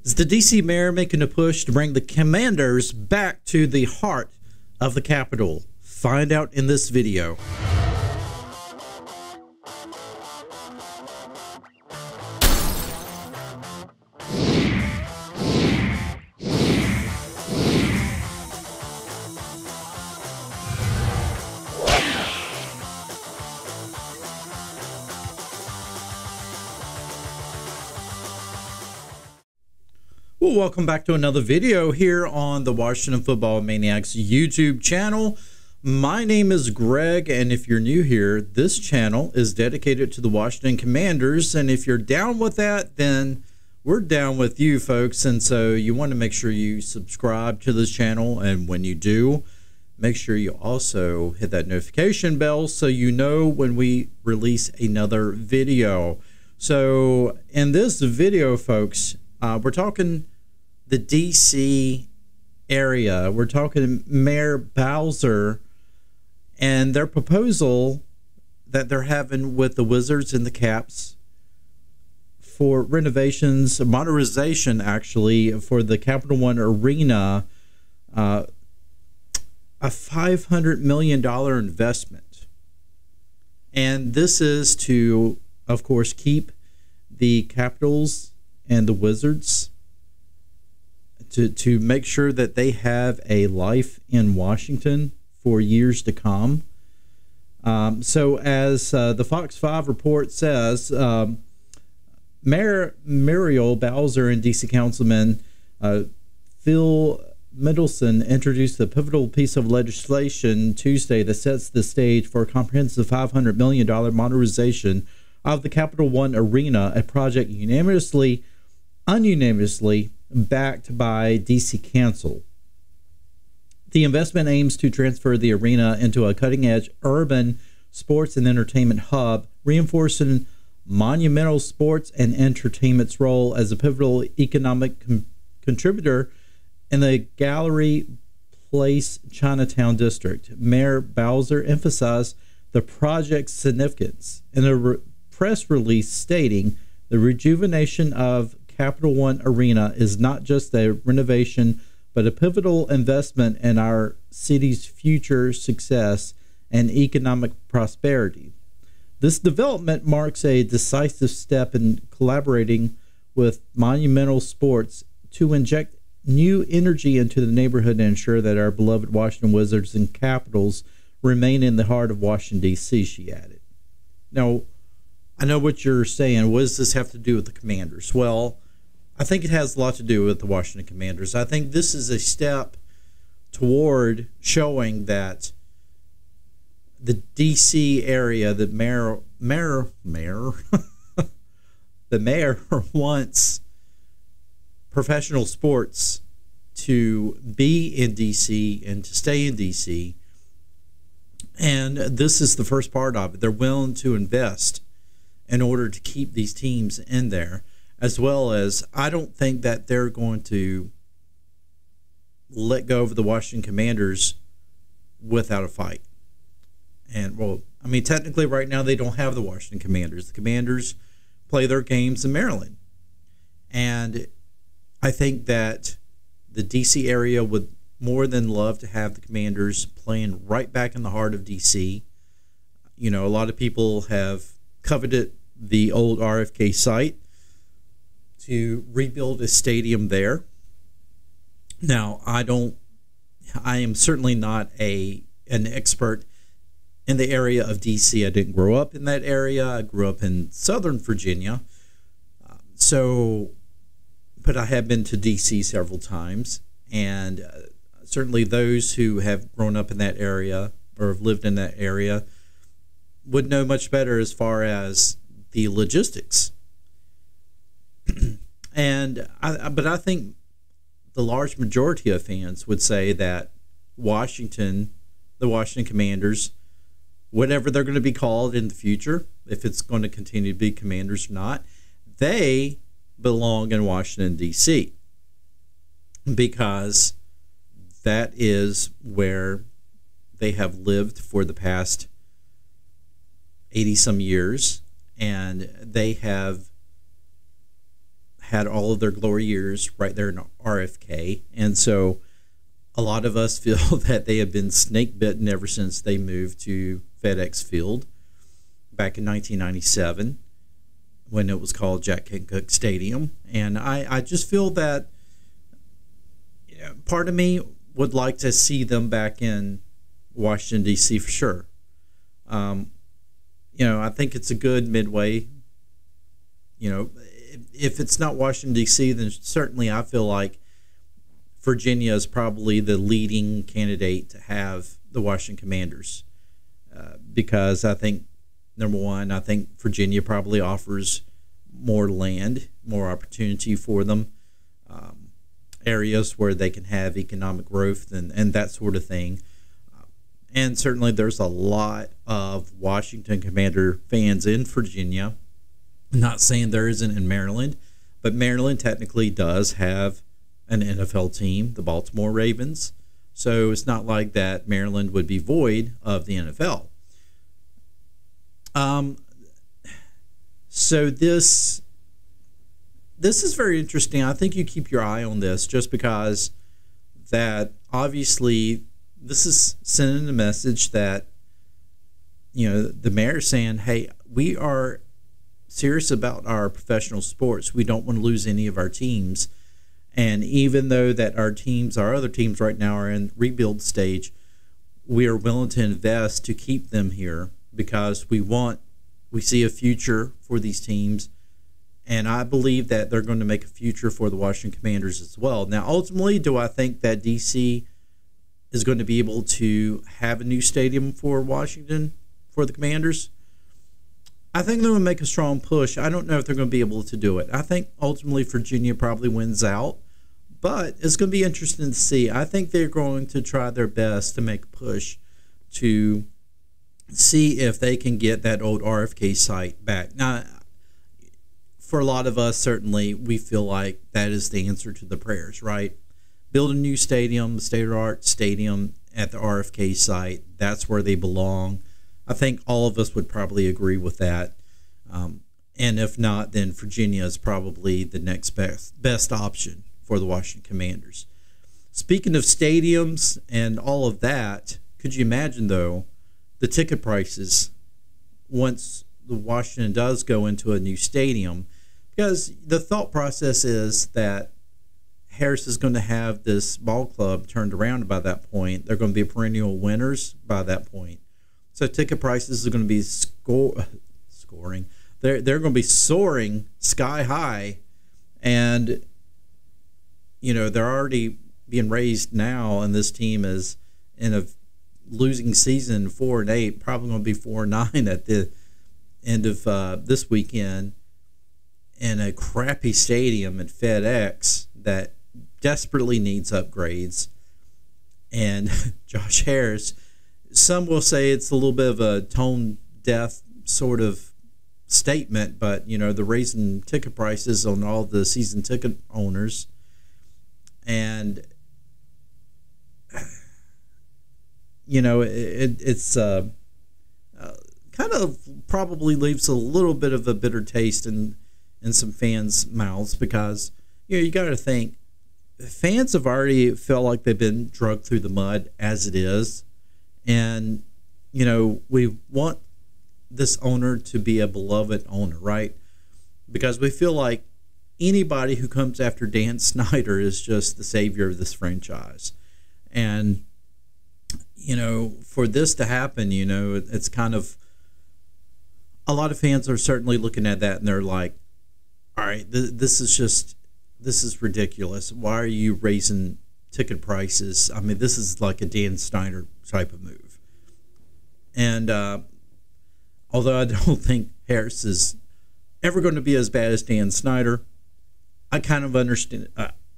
Is the DC mayor making a push to bring the Commanders back to the heart of the Capitol? Find out in this video. Well, welcome back to another video here on the Washington Football Maniacs YouTube channel. My name is Greg, and if you're new here, this channel is dedicated to the Washington Commanders, and if you're down with that, then we're down with you, folks. And so you want to make sure you subscribe to this channel, and when you do, make sure you also hit that notification bell so you know when we release another video. So in this video, folks, we're talking the DC area. We're talking Mayor Bowser and their proposal that they're having with the Wizards and the Caps for renovations, modernization actually, for the Capital One Arena, a $500 million investment. And this is to, of course, keep the Capitals and the Wizards, to make sure that they have a life in Washington for years to come. So as the Fox 5 report says, Mayor Muriel Bowser and DC Councilman Phil Middleton introduced a pivotal piece of legislation Tuesday that sets the stage for a comprehensive $500 million modernization of the Capital One Arena, a project unanimously backed by DC Council. The investment aims to transfer the arena into a cutting-edge urban sports and entertainment hub, reinforcing Monumental Sports and Entertainment's role as a pivotal economic contributor in the Gallery Place Chinatown district. Mayor Bowser emphasized the project's significance in a press release stating the rejuvenation of Capital One Arena is not just a renovation, but a pivotal investment in our city's future success and economic prosperity. This development marks a decisive step in collaborating with Monumental Sports to inject new energy into the neighborhood and ensure that our beloved Washington Wizards and Capitals remain in the heart of Washington, D.C., she added. Now, I know what you're saying. What does this have to do with the Commanders? Well, I think it has a lot to do with the Washington Commanders. I think this is a step toward showing that the D.C. area, the mayor the mayor wants professional sports to be in D.C. and to stay in D.C. And this is the first part of it. They're willing to invest in order to keep these teams in there, as well as I don't think that they're going to let go of the Washington Commanders without a fight. And, well, I mean, technically right now they don't have the Washington Commanders. The Commanders play their games in Maryland. And I think that the D.C. area would more than love to have the Commanders playing right back in the heart of D.C. You know, a lot of people have coveted the old RFK site to rebuild a stadium there. Now, I am certainly not an expert in the area of DC. I didn't grow up in that area. I grew up in Southern Virginia. But I have been to DC several times, and certainly those who have grown up in that area or have lived in that area would know much better as far as the logistics. But I think the large majority of fans would say that the Washington Commanders, whatever they're going to be called in the future, if it's going to continue to be Commanders or not, they belong in Washington, D.C. because that is where they have lived for the past 80-some years, and they have had all of their glory years right there in RFK. And so a lot of us feel that they have been snake bitten ever since they moved to FedEx Field back in 1997 when it was called Jack Kent Cooke Stadium. And I just feel that part of me would like to see them back in Washington, D.C. for sure. I think it's a good midway. If it's not Washington, D.C., then certainly I feel like Virginia is probably the leading candidate to have the Washington Commanders because I think, number one, I think Virginia probably offers more land, more opportunity for them, areas where they can have economic growth and that sort of thing. And certainly there's a lot of Washington Commander fans in Virginia. I'm not saying there isn't in Maryland, but Maryland technically does have an NFL team, the Baltimore Ravens. So it's not like that Maryland would be void of the NFL. So this is very interesting. I think you keep your eye on this just because that obviously this is sending a message that, the mayor's saying, hey, we are serious about our professional sports. We don't want to lose any of our teams. And even though that our other teams right now are in rebuild stage, we are willing to invest to keep them here because we see a future for these teams. And I believe that they're going to make a future for the Washington Commanders as well. Now, ultimately, do I think that D.C. is going to be able to have a new stadium for Washington, for the Commanders? I think they're going to make a strong push. I don't know if they're going to be able to do it. I think ultimately Virginia probably wins out, but it's going to be interesting to see. I think they're going to try their best to make a push to see if they can get that old RFK site back. Now, for a lot of us, certainly, we feel like that is the answer to the prayers, right? Build a new stadium, state-of-the-art stadium at the RFK site. That's where they belong. I think all of us would probably agree with that. And if not, then Virginia is probably the next best option for the Washington Commanders. Speaking of stadiums and all of that, could you imagine, though, the ticket prices once the Washington does go into a new stadium? Because the thought process is that Harris is going to have this ball club turned around by that point. They're going to be perennial winners by that point. So ticket prices are going to be scoring. They're going to be soaring sky high, and they're already being raised now. And this team is in a losing season, 4-8, probably going to be 4-9 at the end of this weekend, in a crappy stadium at FedEx that desperately needs upgrades. And Josh Harris, some will say it's a little bit of a tone deaf sort of statement, but they're raising ticket prices on all the season ticket owners, and it's kind of probably leaves a little bit of a bitter taste in some fans' mouths, because you got to think fans have already felt like they've been dragged through the mud as it is, and we want this owner to be a beloved owner, right? Because we feel like anybody who comes after Dan Snyder is just the savior of this franchise, and for this to happen, it's kind of, a lot of fans are certainly looking at that and they're like, all right, this is ridiculous. Why are you raising ticket prices? I mean, this is like a Dan Snyder type of move. And although I don't think Harris is ever going to be as bad as Dan Snyder, I kind of understand.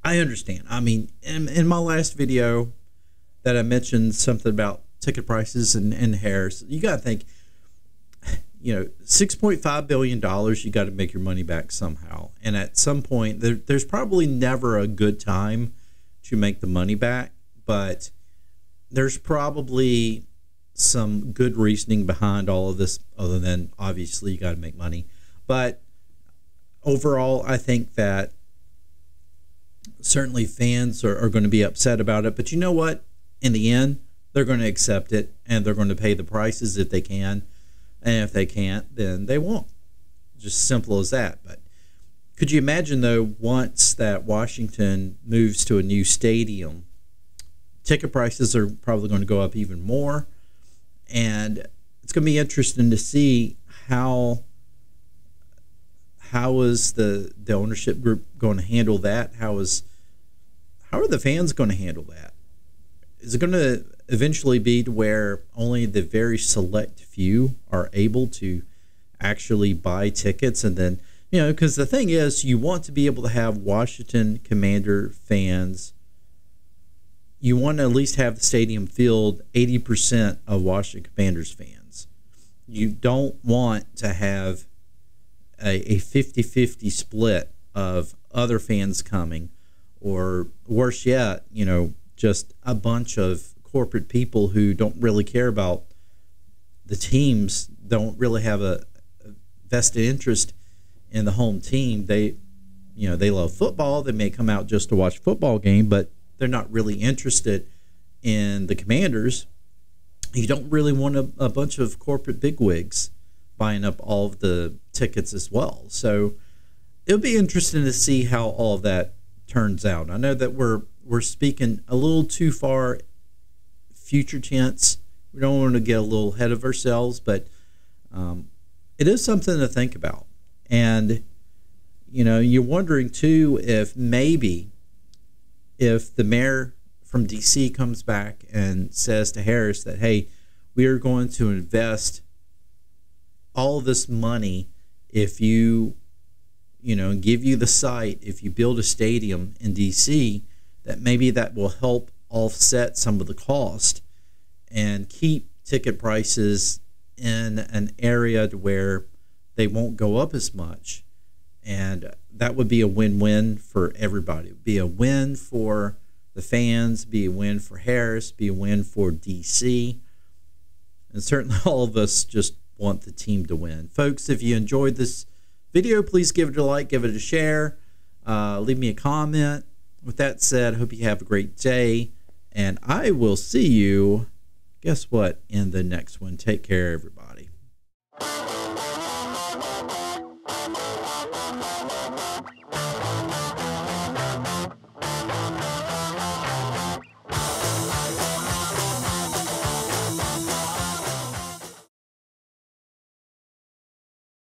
I understand. I mean, in my last video that I mentioned something about ticket prices and Harris, you got to think, $6.5 billion, you got to make your money back somehow. And at some point, there's probably never a good time to make the money back, but there's probably some good reasoning behind all of this, other than obviously you got to make money. But overall, I think that Certainly fans are going to be upset about it, but you know what? In the end, they're going to accept it, and they're going to pay the prices if they can, and if they can't, then they won't. Just simple as that. But could you imagine, though, once that Washington moves to a new stadium, ticket prices are probably going to go up even more, and it's going to be interesting to see how is the ownership group going to handle that? How are the fans going to handle that? Is it going to eventually be to where only the very select few are able to actually buy tickets? And then, because the thing is, you want to be able to have Washington Commander fans. You want to at least have the stadium filled 80% of Washington Commanders fans. You don't want to have a 50-50 split of other fans coming, or worse yet, just a bunch of corporate people who don't really care about the teams, don't really have a vested interest in the home team. They love football. They may come out just to watch a football game, but they're not really interested in the Commanders. You don't really want a bunch of corporate bigwigs buying up all of the tickets as well. So it'll be interesting to see how all of that turns out. I know that we're speaking a little too far future tense. We don't want to get a little ahead of ourselves, but it is something to think about. And you're wondering too if maybe if the mayor from DC comes back and says to Harris that, hey, we are going to invest all this money if you give you the site, if you build a stadium in DC, that maybe that will help offset some of the cost and keep ticket prices in an area to where they won't go up as much. And that would be a win-win for everybody. It would be a win for the fans, be a win for Harris, be a win for DC. And certainly all of us just want the team to win. Folks, if you enjoyed this video, please give it a like, give it a share, leave me a comment. With that said, I hope you have a great day, and I will see you, guess what, in the next one. Take care, everybody.